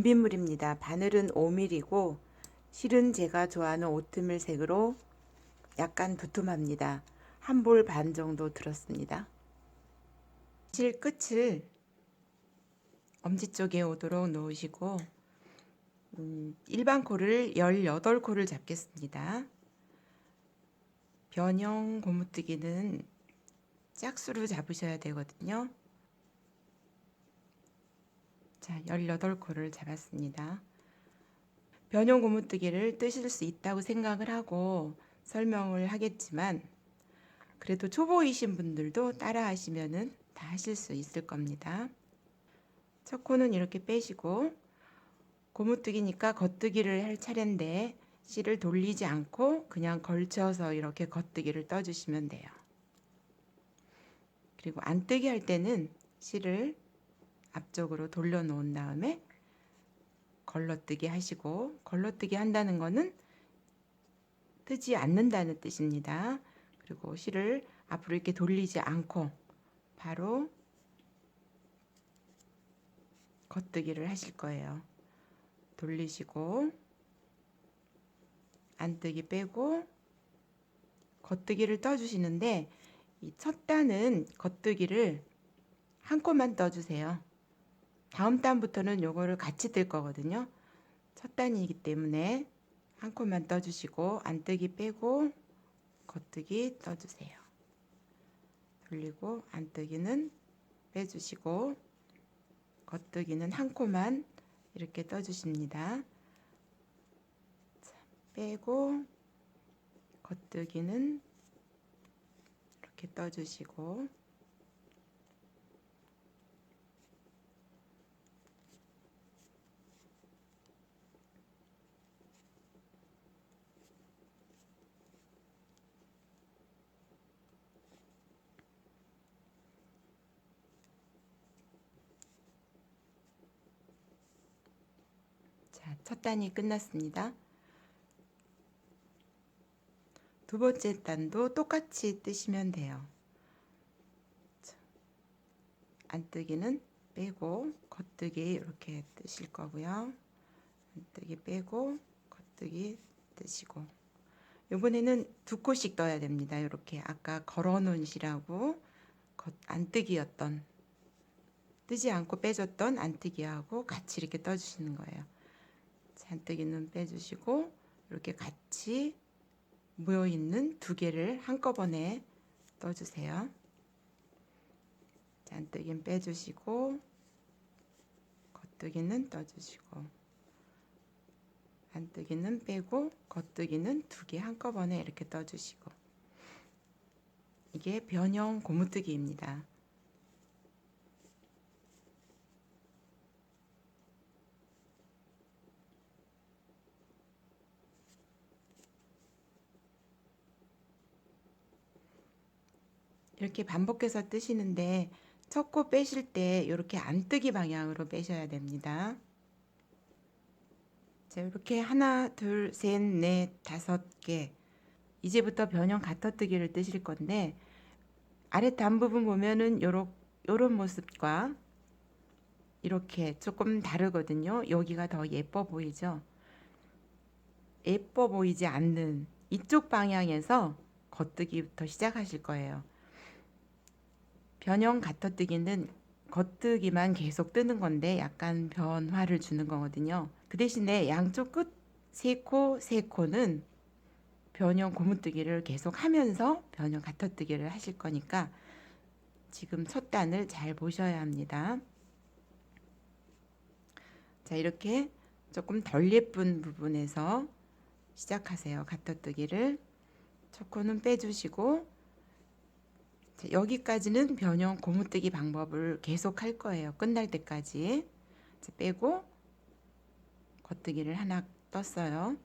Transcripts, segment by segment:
준비물입니다. 바늘은 5mm고 실은 제가 좋아하는 오트밀 색으로 약간 두툼합니다. 한 볼 반 정도 들었습니다. 실 끝을 엄지 쪽에 오도록 놓으시고 일반 코를 18코를 잡겠습니다. 변형 고무뜨기는 짝수로 잡으셔야 되거든요. 자, 18코를 잡았습니다. 변형 고무뜨기를 뜨실 수 있다고 생각을 하고 설명을 하겠지만 그래도 초보이신 분들도 따라 하시면은 다 하실 수 있을 겁니다. 첫 코는 이렇게 빼시고 고무뜨기니까 겉뜨기를 할 차례인데 실을 돌리지 않고 그냥 걸쳐서 이렇게 겉뜨기를 떠주시면 돼요. 그리고 안뜨기 할 때는 실을 앞쪽으로 돌려 놓은 다음에 걸러뜨기 하시고, 걸러뜨기 한다는 거는 뜨지 않는다는 뜻입니다. 그리고 실을 앞으로 이렇게 돌리지 않고 바로 겉뜨기를 하실 거예요. 돌리시고 안뜨기 빼고 겉뜨기를 떠주시는데 이 첫 단은 겉뜨기를 한 코만 떠주세요. 다음 단부터는 요거를 같이 뜰 거거든요. 첫 단이기 때문에 한 코만 떠주시고 안뜨기 빼고 겉뜨기 떠주세요. 돌리고 안뜨기는 빼주시고 겉뜨기는 한 코만 이렇게 떠주십니다. 빼고 겉뜨기는 이렇게 떠주시고 자, 첫 단이 끝났습니다. 두 번째 단도 똑같이 뜨시면 돼요. 안뜨기는 빼고 겉뜨기 이렇게 뜨실 거고요. 안뜨기 빼고 겉뜨기 뜨시고 이번에는 두 코씩 떠야 됩니다. 이렇게 아까 걸어 놓은 실하고 안뜨기였던 뜨지 않고 빼줬던 안뜨기하고 같이 이렇게 떠주시는 거예요. 안뜨기는 빼주시고 이렇게 같이 모여있는 두 개를 한꺼번에 떠주세요. 안뜨기는 빼주시고 겉뜨기는 떠주시고 안뜨기는 빼고 겉뜨기는 두 개 한꺼번에 이렇게 떠주시고 이게 변형 고무뜨기입니다. 이렇게 반복해서 뜨시는데 첫 코 빼실 때 이렇게 안뜨기 방향으로 빼셔야 됩니다. 자, 이렇게 하나, 둘, 셋, 넷, 5개. 이제부터 변형 가터뜨기를 뜨실 건데 아래 단 부분 보면은 요런 모습과 이렇게 조금 다르거든요. 여기가 더 예뻐 보이죠? 예뻐 보이지 않는 이쪽 방향에서 겉뜨기부터 시작하실 거예요. 변형 가터뜨기는 겉뜨기만 계속 뜨는 건데 약간 변화를 주는 거거든요. 그 대신에 양쪽 끝 3코, 3코는 변형 고무뜨기를 계속 하면서 변형 가터뜨기를 하실 거니까 지금 첫 단을 잘 보셔야 합니다. 자, 이렇게 조금 덜 예쁜 부분에서 시작하세요. 가터뜨기를. 첫 코는 빼주시고 자, 여기까지는 변형 고무뜨기 방법을 계속 할 거예요. 끝날 때까지. 자, 빼고 겉뜨기를 하나 떴어요.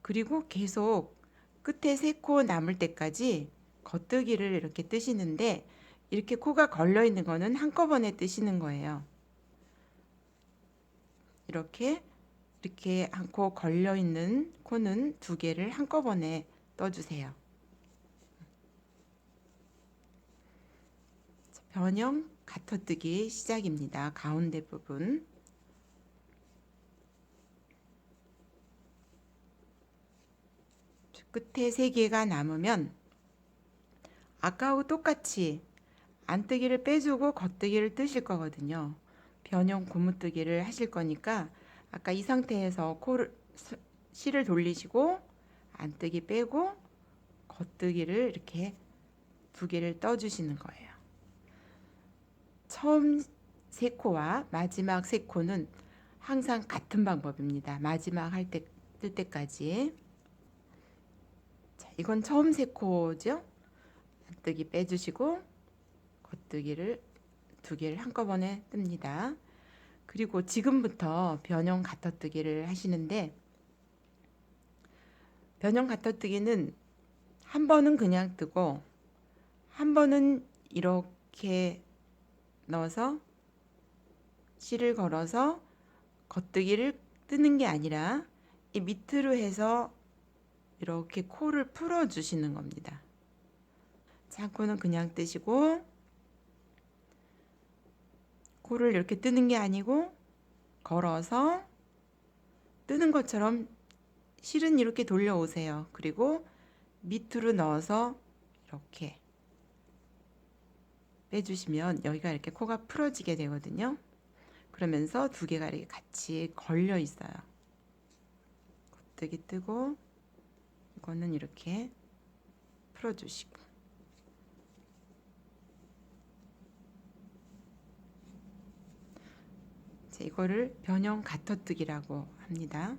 그리고 계속 끝에 3코 남을 때까지 겉뜨기를 이렇게 뜨시는데 이렇게 코가 걸려 있는 거는 한꺼번에 뜨시는 거예요. 이렇게 한 코 걸려 있는 코는 두 개를 한꺼번에 떠주세요. 변형 가터뜨기 시작입니다. 가운데 부분. 끝에 3개가 남으면 아까하고 똑같이 안뜨기를 빼주고 겉뜨기를 뜨실 거거든요. 변형 고무뜨기를 하실 거니까 아까 이 상태에서 실을 돌리시고 안뜨기 빼고 겉뜨기를 이렇게 2개를 떠주시는 거예요. 처음 3코와 마지막 3코는 항상 같은 방법입니다. 마지막 뜰 때까지. 자, 이건 처음 3코죠. 안뜨기 빼주시고 겉뜨기를 2개를 한꺼번에 뜹니다. 그리고 지금부터 변형 가터뜨기를 하시는데, 변형 가터뜨기는 한 번은 그냥 뜨고 한 번은 이렇게 넣어서 실을 걸어서 겉뜨기를 뜨는 게 아니라 이 밑으로 해서 이렇게 코를 풀어 주시는 겁니다. 창코는 그냥 뜨시고, 코를 이렇게 뜨는 게 아니고 걸어서 뜨는 것처럼 실은 이렇게 돌려오세요. 그리고 밑으로 넣어서 이렇게 빼주시면 여기가 이렇게 코가 풀어지게 되거든요. 그러면서 2개가 이렇게 같이 걸려 있어요. 겉뜨기 뜨고 이거는 이렇게 풀어주시고, 자, 이거를 변형 가터뜨기라고 합니다.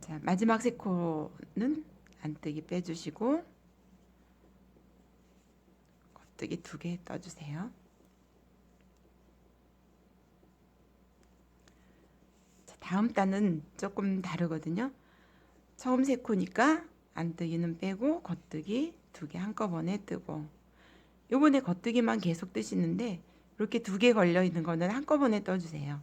자, 마지막 3코는 안뜨기 빼주시고 겉뜨기 2개 떠주세요. 자, 다음 단은 조금 다르거든요. 처음 3코니까 안뜨기는 빼고 겉뜨기 2개 한꺼번에 뜨고, 요번에 겉뜨기만 계속 뜨시는데 이렇게 2개 걸려 있는 거는 한꺼번에 떠주세요.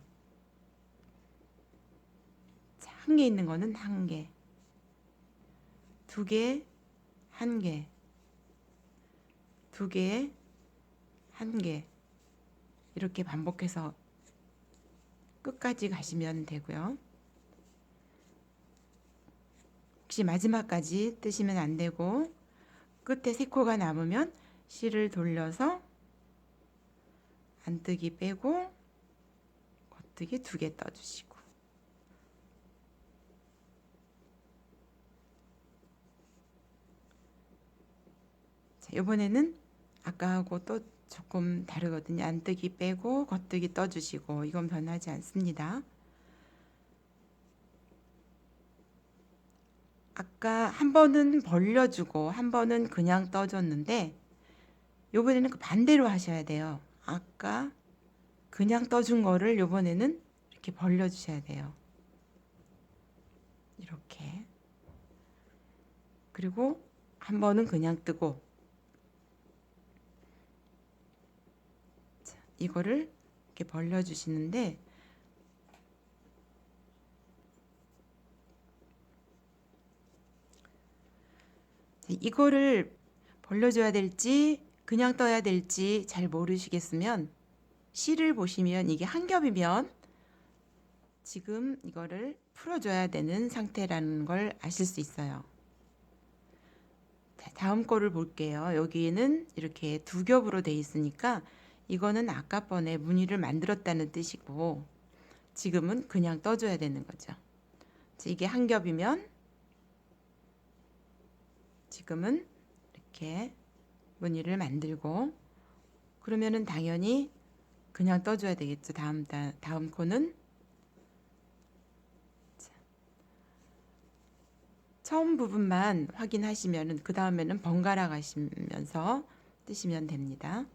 자, 1개 있는 거는 1개, 2개, 1개, 2개, 1개, 이렇게 반복해서 끝까지 가시면 되고요. 혹시 마지막까지 뜨시면 안 되고 끝에 3코가 남으면 실을 돌려서 안뜨기 빼고 겉뜨기 2개 떠주시고, 자, 이번에는 아까하고 또 조금 다르거든요. 안뜨기 빼고 겉뜨기 떠주시고, 이건 변하지 않습니다. 아까 한 번은 벌려주고 한 번은 그냥 떠줬는데 요번에는 그 반대로 하셔야 돼요. 아까 그냥 떠준 거를 요번에는 이렇게 벌려주셔야 돼요. 이렇게. 그리고 한 번은 그냥 뜨고, 자, 이거를 이렇게 벌려주시는데, 이거를 벌려줘야 될지 그냥 떠야 될지 잘 모르시겠으면 실을 보시면 이게 한 겹이면 지금 이거를 풀어줘야 되는 상태라는 걸 아실 수 있어요. 자, 다음 거를 볼게요. 여기는 이렇게 2겹으로 돼 있으니까 이거는 아까 번에 무늬를 만들었다는 뜻이고 지금은 그냥 떠줘야 되는 거죠. 자, 이게 한 겹이면 지금은 이렇게 무늬를 만들고, 그러면은 당연히 그냥 떠줘야 되겠죠. 다음 코는. 자, 처음 부분만 확인하시면은 그 다음에는 번갈아 가시면서 뜨시면 됩니다.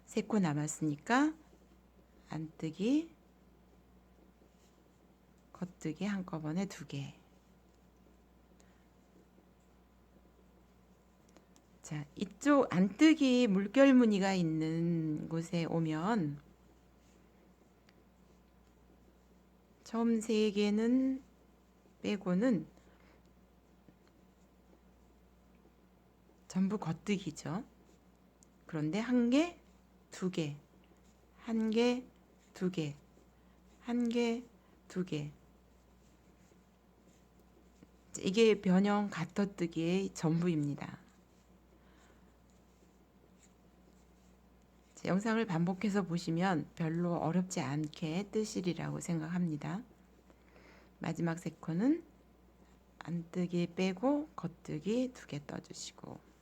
3코 남았으니까 안뜨기, 겉뜨기 한꺼번에 2개. 자, 이쪽 안뜨기 물결 무늬가 있는 곳에 오면 처음 3개는 빼고는 전부 겉뜨기죠. 그런데 한 개, 두 개, 한 개, 두 개, 한 개, 두 개. 이게 변형 가터뜨기의 전부입니다. 영상을 반복해서 보시면 별로 어렵지 않게 뜨시리라고 생각합니다. 마지막 3코는 안뜨기 빼고 겉뜨기 2개 떠주시고,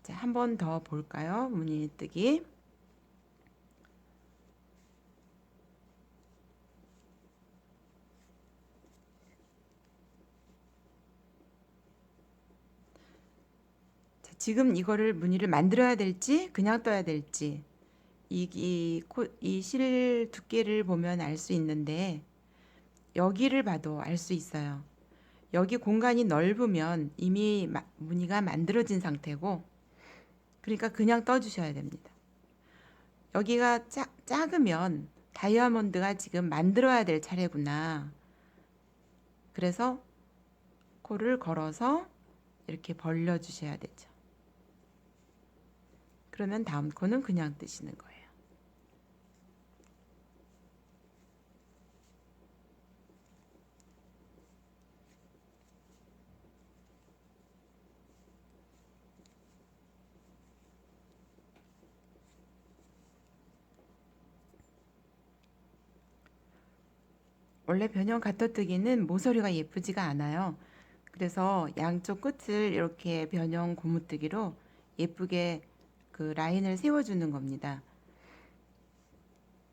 자, 한 번 더 볼까요? 무늬 뜨기. 자, 지금 이거를 무늬를 만들어야 될지 그냥 떠야 될지 이 실 두께를 보면 알 수 있는데, 여기를 봐도 알 수 있어요. 여기 공간이 넓으면 이미 무늬가 만들어진 상태고, 그러니까 그냥 떠주셔야 됩니다. 여기가 작으면 다이아몬드가 지금 만들어야 될 차례구나. 그래서 코를 걸어서 이렇게 벌려 주셔야 되죠. 그러면 다음 코는 그냥 뜨시는 거예요. 원래 변형 가터뜨기는 모서리가 예쁘지가 않아요. 그래서 양쪽 끝을 이렇게 변형 고무뜨기로 예쁘게 그 라인을 세워주는 겁니다.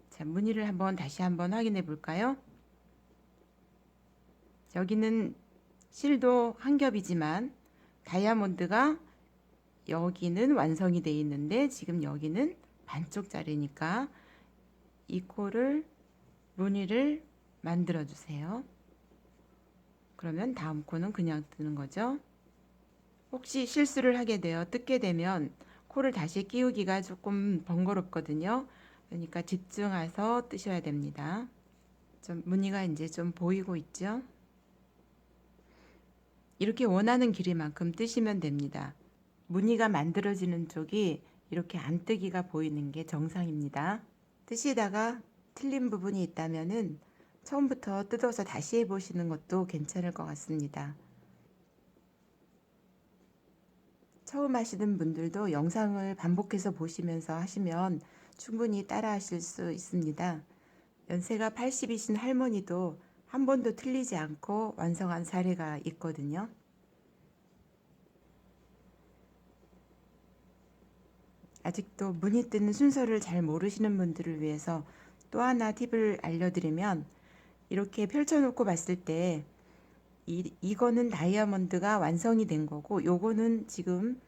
자, 무늬를 다시 한번 확인해 볼까요? 여기는 실도 한 겹이지만 다이아몬드가 여기는 완성이 되어 있는데 지금 여기는 반쪽짜리니까 이 코를 무늬를 만들어 주세요. 그러면 다음 코는 그냥 뜨는 거죠. 혹시 실수를 하게 되어 뜯게 되면 코를 다시 끼우기가 조금 번거롭거든요. 그러니까 집중해서 뜨셔야 됩니다. 좀 무늬가 이제 좀 보이고 있죠. 이렇게 원하는 길이만큼 뜨시면 됩니다. 무늬가 만들어지는 쪽이 이렇게 안뜨기가 보이는 게 정상입니다. 뜨시다가 틀린 부분이 있다면은 처음부터 뜯어서 다시 해보시는 것도 괜찮을 것 같습니다. 처음 하시는 분들도 영상을 반복해서 보시면서 하시면 충분히 따라 하실 수 있습니다. 연세가 80이신 할머니도 한 번도 틀리지 않고 완성한 사례가 있거든요. 아직도 무늬 뜨는 순서를 잘 모르시는 분들을 위해서 또 하나 팁을 알려드리면, 이렇게 펼쳐놓고 봤을 때 이거는 다이아몬드가 완성이 된 거고 요거는 지금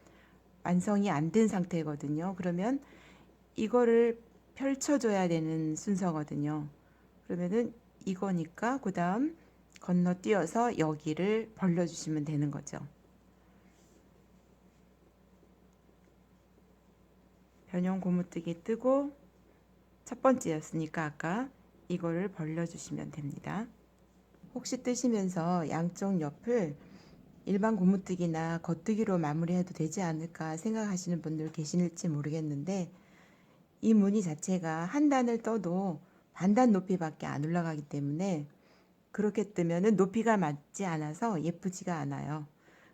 완성이 안 된 상태거든요. 그러면 이거를 펼쳐줘야 되는 순서거든요. 그러면은 이거니까 그 다음 건너뛰어서 여기를 벌려주시면 되는 거죠. 변형 고무뜨기 뜨고 첫 번째였으니까 아까 이거를 벌려주시면 됩니다. 혹시 뜨시면서 양쪽 옆을 일반 고무뜨기나 겉뜨기로 마무리해도 되지 않을까 생각하시는 분들 계실지 모르겠는데, 이 무늬 자체가 한 단을 떠도 반단 높이밖에 안 올라가기 때문에 그렇게 뜨면은 높이가 맞지 않아서 예쁘지가 않아요.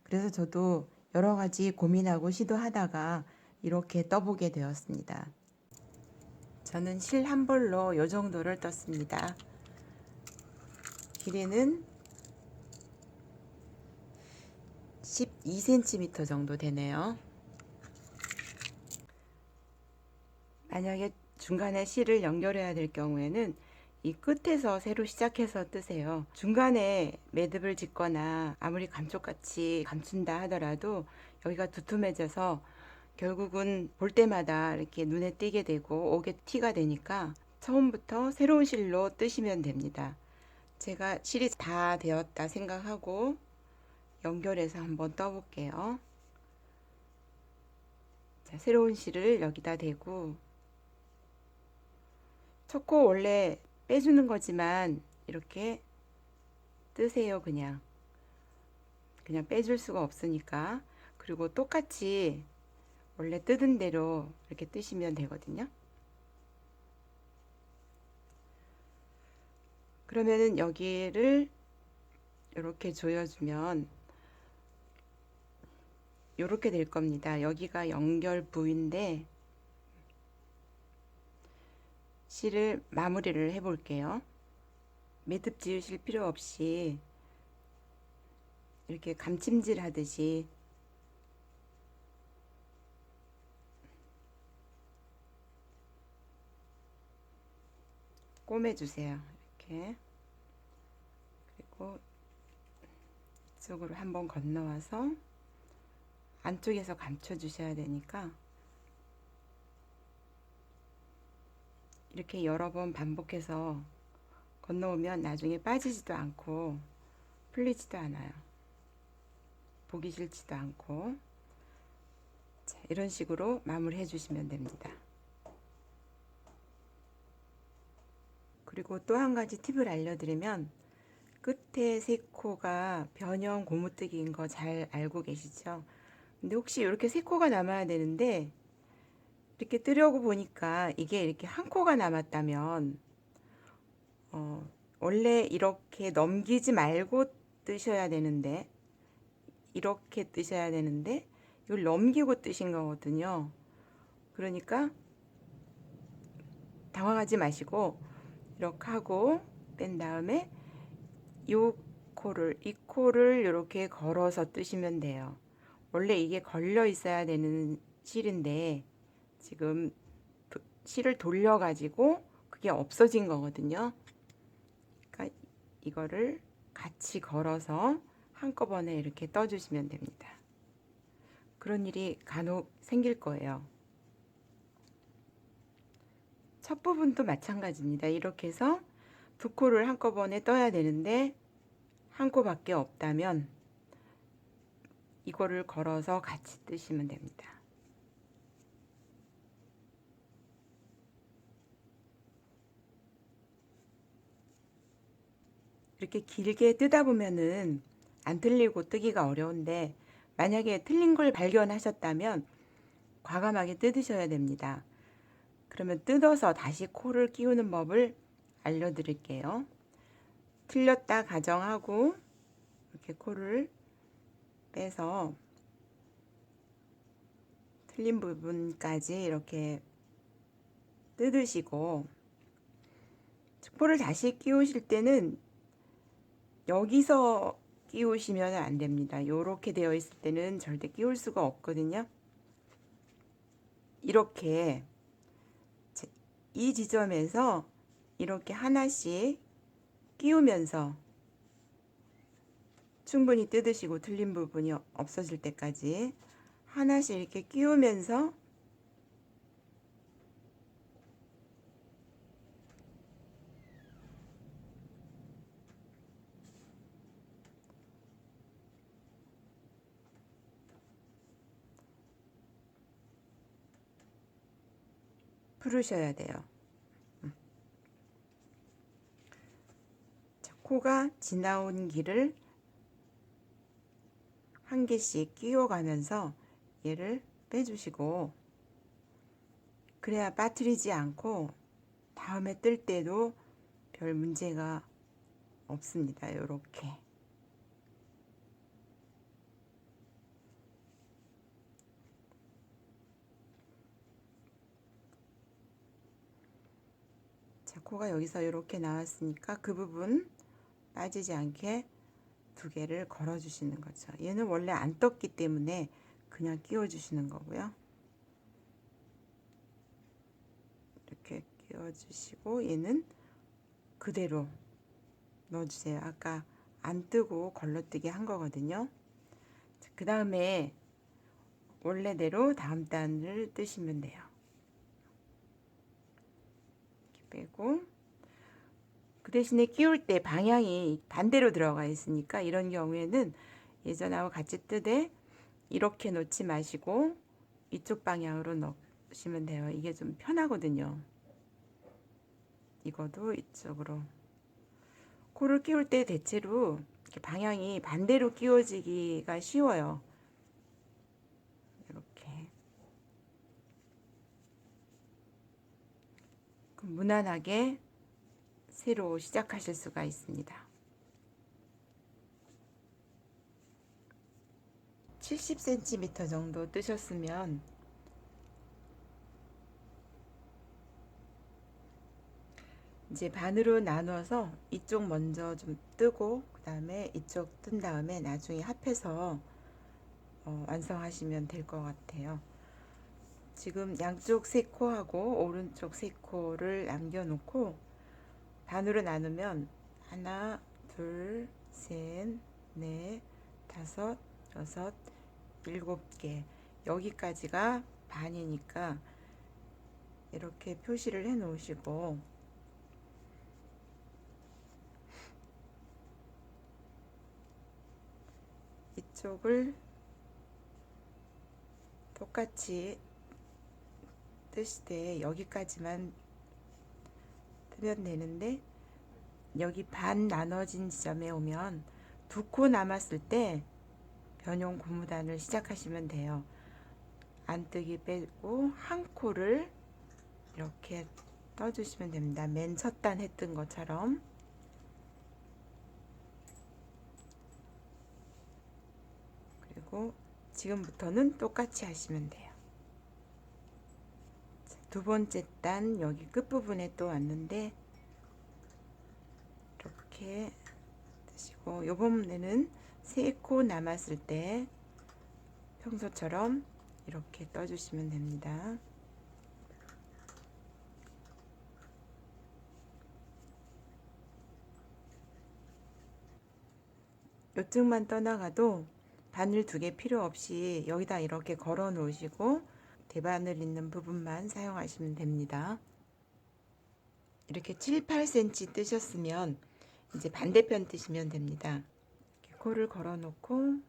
그래서 저도 여러 가지 고민하고 시도하다가 이렇게 떠보게 되었습니다. 저는 실 한 벌로 이 정도를 떴습니다. 길이는 12cm 정도 되네요. 만약에 중간에 실을 연결해야 될 경우에는 이 끝에서 새로 시작해서 뜨세요. 중간에 매듭을 짓거나 아무리 감쪽같이 감춘다 하더라도 여기가 두툼해져서 결국은 볼 때마다 이렇게 눈에 띄게 되고 옥에 티가 되니까 처음부터 새로운 실로 뜨시면 됩니다. 제가 실이 다 되었다 생각하고 연결해서 한번 떠볼게요. 자, 새로운 실을 여기다 대고, 첫 코 원래 빼주는 거지만 이렇게 뜨세요. 그냥 빼줄 수가 없으니까. 그리고 똑같이 원래 뜯은 대로 이렇게 뜨시면 되거든요. 그러면은 여기를 이렇게 조여주면 이렇게 될 겁니다. 여기가 연결 부위인데 실을 마무리를 해 볼게요. 매듭 지으실 필요 없이 이렇게 감침질 하듯이 꼬매주세요. 이렇게. 그리고 이쪽으로 한번 건너와서 안쪽에서 감춰주셔야 되니까 이렇게 여러 번 반복해서 건너오면 나중에 빠지지도 않고 풀리지도 않아요. 보기 싫지도 않고. 자, 이런 식으로 마무리해 주시면 됩니다. 그리고 또 한 가지 팁을 알려드리면 끝에 세 코가 변형 고무뜨기인 거 잘 알고 계시죠? 근데 혹시 이렇게 세 코가 남아야 되는데 이렇게 뜨려고 보니까 이게 이렇게 한 코가 남았다면 원래 이렇게 넘기지 말고 뜨셔야 되는데 이렇게 뜨셔야 되는데 이걸 넘기고 뜨신 거거든요. 그러니까 당황하지 마시고 이렇게 하고 뺀 다음에 이 코를 이렇게 걸어서 뜨시면 돼요. 원래 이게 걸려 있어야 되는 실인데 지금 실을 돌려 가지고 그게 없어진 거거든요. 그러니까 이거를 같이 걸어서 한꺼번에 이렇게 떠주시면 됩니다. 그런 일이 간혹 생길 거예요. 첫 부분도 마찬가지입니다. 이렇게 해서 두 코를 한꺼번에 떠야 되는데 한 코밖에 없다면 이거를 걸어서 같이 뜨시면 됩니다. 이렇게 길게 뜨다 보면은 안 틀리고 뜨기가 어려운데 만약에 틀린 걸 발견하셨다면 과감하게 뜯으셔야 됩니다. 그러면 뜯어서 다시 코를 끼우는 법을 알려드릴게요. 틀렸다 가정하고 이렇게 코를 빼서 틀린 부분까지 이렇게 뜯으시고 코를 다시 끼우실 때는 여기서 끼우시면 안 됩니다. 이렇게 되어 있을 때는 절대 끼울 수가 없거든요. 이렇게 이 지점에서 이렇게 하나씩 끼우면서 충분히 뜯으시고 틀린 부분이 없어질 때까지 하나씩 이렇게 끼우면서 풀으셔야 돼요. 자, 코가 지나온 길을 한 개씩 끼워가면서 얘를 빼주시고 그래야 빠뜨리지 않고 다음에 뜰 때도 별 문제가 없습니다. 요렇게. 자, 코가 여기서 이렇게 나왔으니까 그 부분 빠지지 않게 두 개를 걸어 주시는 거죠. 얘는 원래 안 떴기 때문에 그냥 끼워 주시는 거고요. 이렇게 끼워 주시고 얘는 그대로 넣어 주세요. 아까 안 뜨고 걸러뜨기 한 거거든요. 그 다음에 원래대로 다음 단을 뜨시면 돼요. 이렇게 빼고 그 대신에 끼울 때 방향이 반대로 들어가 있으니까 이런 경우에는 예전하고 같이 뜨되 이렇게 놓지 마시고 이쪽 방향으로 넣으시면 돼요. 이게 좀 편하거든요. 이것도 이쪽으로. 코를 끼울 때 대체로 이렇게 방향이 반대로 끼워지기가 쉬워요. 이렇게. 무난하게 새로 시작하실 수가 있습니다. 70cm 정도 뜨셨으면 이제 반으로 나눠서 이쪽 먼저 좀 뜨고 그 다음에 이쪽 뜬 다음에 나중에 합해서 완성하시면 될 것 같아요. 지금 양쪽 3코하고 오른쪽 3코를 남겨놓고 반으로 나누면 하나, 둘, 셋, 넷, 다섯, 여섯, 7개. 여기까지가 반이니까 이렇게 표시를 해 놓으시고 이쪽을 똑같이 뜨시되 여기까지만 뜨면 되는데 여기 반 나눠진 지점에 오면 2코 남았을 때 변형 고무단을 시작하시면 돼요. 안뜨기 빼고 한 코를 이렇게 떠주시면 됩니다. 맨 첫 단 했던 것처럼. 그리고 지금부터는 똑같이 하시면 돼요. 두 번째 단 여기 끝부분에 또 왔는데 이렇게 뜨시고 요번에는 3코 남았을 때 평소처럼 이렇게 떠주시면 됩니다. 요쪽만 떠나가도 바늘 2개 필요 없이 여기다 이렇게 걸어 놓으시고 대바늘 있는 부분만 사용하시면 됩니다. 이렇게 7, 8cm 뜨셨으면 이제 반대편 뜨시면 됩니다. 이렇게 코를 걸어 놓고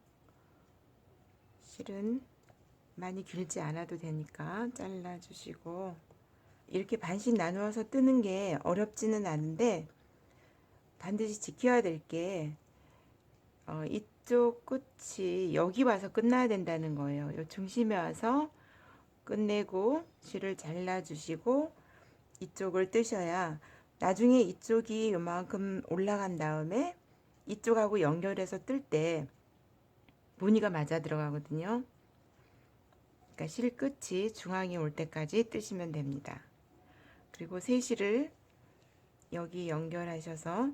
실은 많이 길지 않아도 되니까 잘라 주시고 이렇게 반씩 나누어서 뜨는 게 어렵지는 않은데 반드시 지켜야 될 게 이쪽 끝이 여기 와서 끝나야 된다는 거예요. 요 중심에 와서 끝내고 실을 잘라 주시고 이쪽을 뜨셔야 나중에 이쪽이 요만큼 올라간 다음에 이쪽하고 연결해서 뜰 때 무늬가 맞아 들어가거든요. 그러니까 실 끝이 중앙에 올 때까지 뜨시면 됩니다. 그리고 새 실을 여기 연결하셔서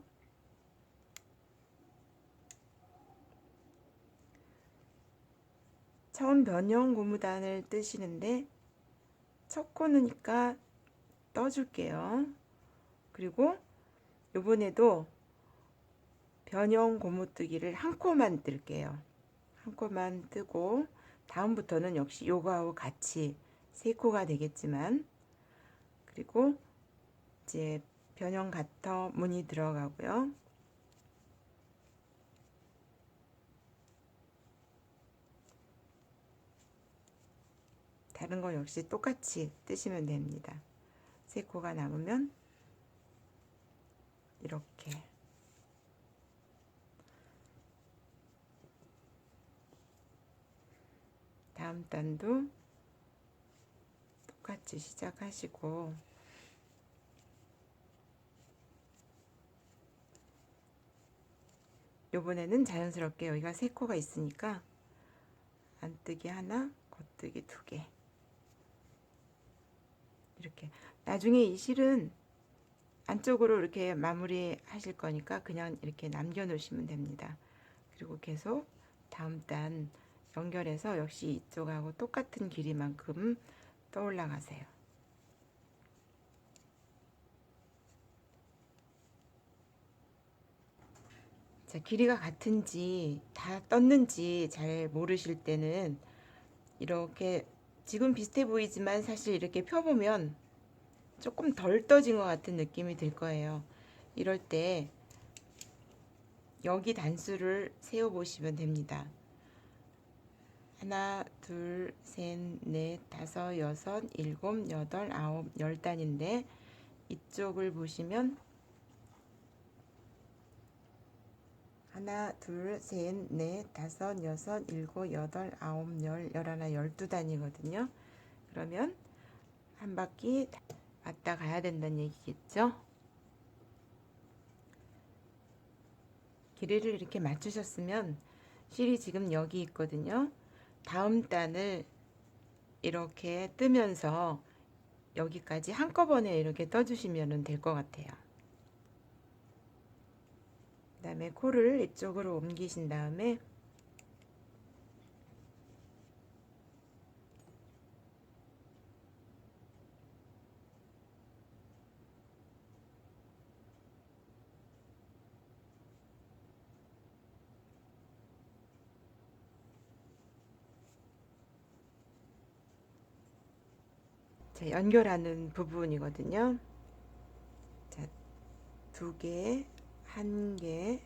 처음 변형 고무단을 뜨시는데 첫 코니까 떠줄게요. 그리고 요번에도 변형 고무뜨기를 한 코만 뜰게요. 한 코만 뜨고 다음부터는 역시 요거하고 같이 3코가 되겠지만 그리고 이제 변형 가터 무늬 들어가고요. 다른 거 역시 똑같이 뜨시면 됩니다. 3코가 남으면 이렇게 다음 단도 똑같이 시작하시고 요번에는 자연스럽게 여기가 3코가 있으니까 안뜨기 하나, 겉뜨기 2개 이렇게 나중에 이 실은 안쪽으로 이렇게 마무리 하실 거니까 그냥 이렇게 남겨 놓으시면 됩니다. 그리고 계속 다음 단 연결해서 역시 이쪽하고 똑같은 길이만큼 떠올라 가세요. 자, 길이가 같은지 다 떴는지 잘 모르실 때는 이렇게 지금 비슷해 보이지만 사실 이렇게 펴보면 조금 덜 떠진 것 같은 느낌이 들 거예요. 이럴 때 여기 단수를 세어 보시면 됩니다. 하나, 둘, 셋, 넷, 다섯, 여섯, 일곱, 여덟, 아홉, 10단인데 이쪽을 보시면 하나, 둘, 셋, 넷, 다섯, 여섯, 일곱, 여덟, 아홉, 10, 11, 12단이거든요. 그러면 한 바퀴 왔다 가야 된다는 얘기겠죠? 길이를 이렇게 맞추셨으면 실이 지금 여기 있거든요. 다음 단을 이렇게 뜨면서 여기까지 한꺼번에 이렇게 떠주시면 될 것 같아요. 그 다음에 코를 이쪽으로 옮기신 다음에 자, 연결하는 부분이거든요. 자, 두 개, 한 개,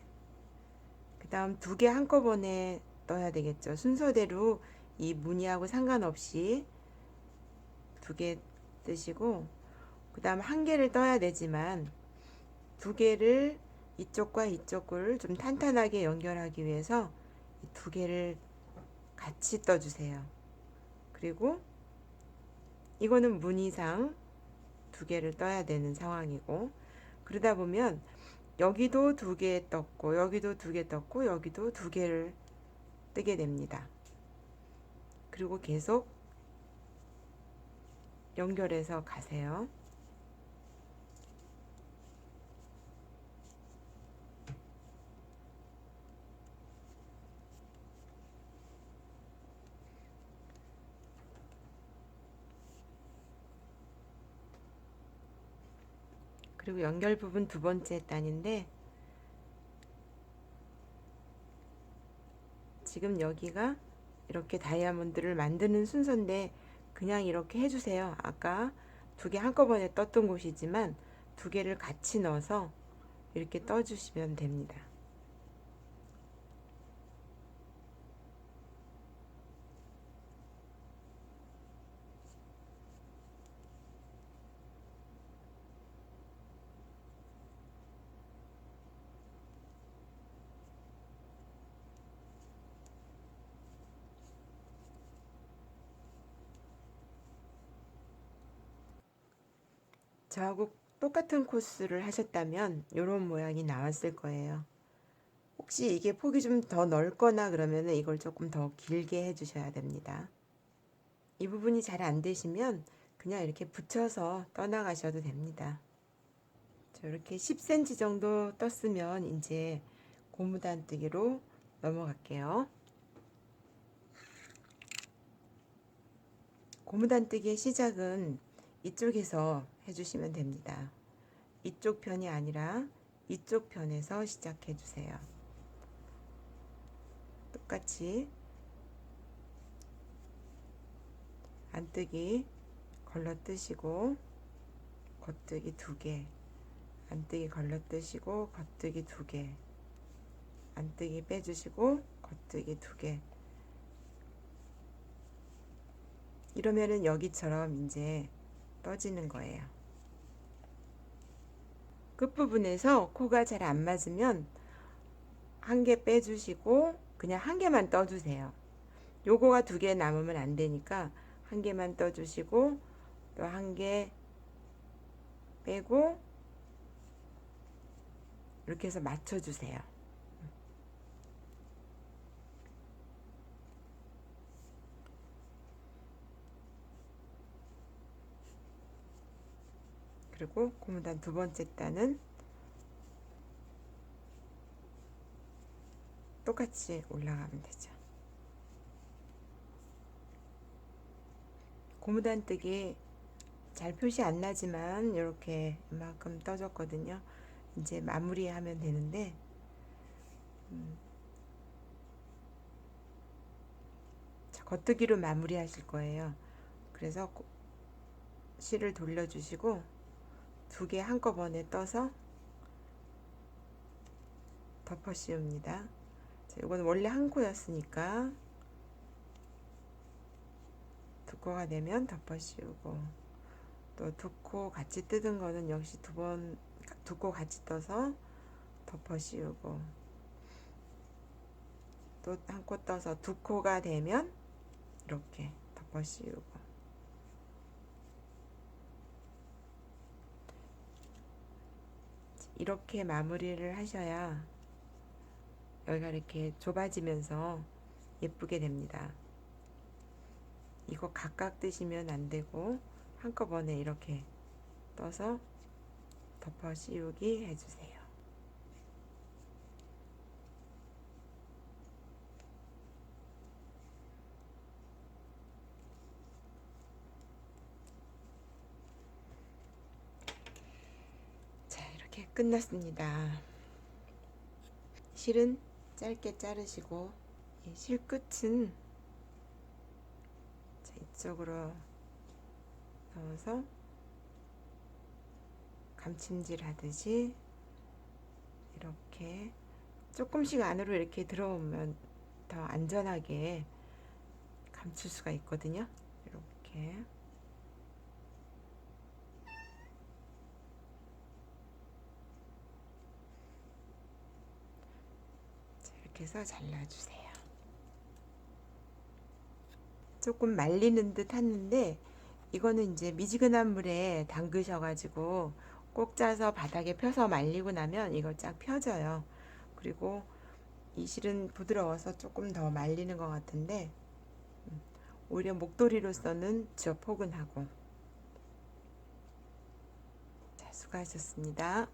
그 다음 두 개 한꺼번에 떠야 되겠죠. 순서대로 이 무늬하고 상관없이 두 개 뜨시고, 그 다음 한 개를 떠야 되지만 두 개를 이쪽과 이쪽을 좀 탄탄하게 연결하기 위해서 두 개를 같이 떠주세요. 그리고 이거는 무늬상 두 개를 떠야 되는 상황이고, 그러다 보면 여기도 두 개 떴고 여기도 두 개 떴고 여기도 두 개를 뜨게 됩니다. 그리고 계속 연결해서 가세요. 그리고 연결 부분 두 번째 단인데, 지금 여기가 이렇게 다이아몬드를 만드는 순서인데 그냥 이렇게 해주세요. 아까 두 개 한꺼번에 떴던 곳이지만 두 개를 같이 넣어서 이렇게 떠주시면 됩니다. 저하고 똑같은 코스를 하셨다면 이런 모양이 나왔을 거예요. 혹시 이게 폭이 좀 더 넓거나 그러면 이걸 조금 더 길게 해주셔야 됩니다. 이 부분이 잘 안 되시면 그냥 이렇게 붙여서 떠나가셔도 됩니다. 이렇게 10cm 정도 떴으면 이제 고무단뜨기로 넘어갈게요. 고무단뜨기의 시작은 이쪽에서 해주시면 됩니다. 이쪽 편이 아니라 이쪽 편에서 시작해 주세요. 똑같이 안뜨기 걸러뜨시고 겉뜨기 2개, 안뜨기 걸러뜨시고 겉뜨기 2개, 안뜨기 빼주시고 겉뜨기 2개. 이러면은 여기처럼 이제 떠지는 거예요. 끝부분에서 코가 잘 안 맞으면 한 개 빼주시고 그냥 한 개만 떠주세요. 요거가 2개 남으면 안 되니까 한 개만 떠주시고 또 한 개 빼고 이렇게 해서 맞춰주세요. 그리고 고무단 두 번째 단은 똑같이 올라가면 되죠. 고무단뜨기 잘 표시 안 나지만 이렇게 이만큼 떠졌거든요. 이제 마무리하면 되는데 자, 겉뜨기로 마무리 하실 거예요. 그래서 실을 돌려주시고 2개 한꺼번에 떠서 덮어 씌웁니다. 이건 원래 한 코였으니까 2코가 되면 덮어 씌우고, 또 2코 같이 뜯은 거는 역시 2코 같이 떠서 덮어 씌우고, 또 한 코 떠서 2코가 되면 이렇게 덮어 씌우고, 이렇게 마무리를 하셔야 여기가 이렇게 좁아지면서 예쁘게 됩니다. 이거 각각 뜨시면 안 되고 한꺼번에 이렇게 떠서 덮어 씌우기 해주세요. 자, 이렇게 끝났습니다. 실은 짧게 자르시고 실 끝은 이쪽으로 넣어서 감침질 하듯이 이렇게 조금씩 안으로 이렇게 들어오면 더 안전하게 감출 수가 있거든요. 이렇게 이렇게 해서 잘라주세요. 조금 말리는 듯 하는데 이거는 이제 미지근한 물에 담그셔가지고 꼭 짜서 바닥에 펴서 말리고 나면 이거 쫙 펴져요. 그리고 이 실은 부드러워서 조금 더 말리는 것 같은데 오히려 목도리로서는 저 포근하고. 자, 수고하셨습니다.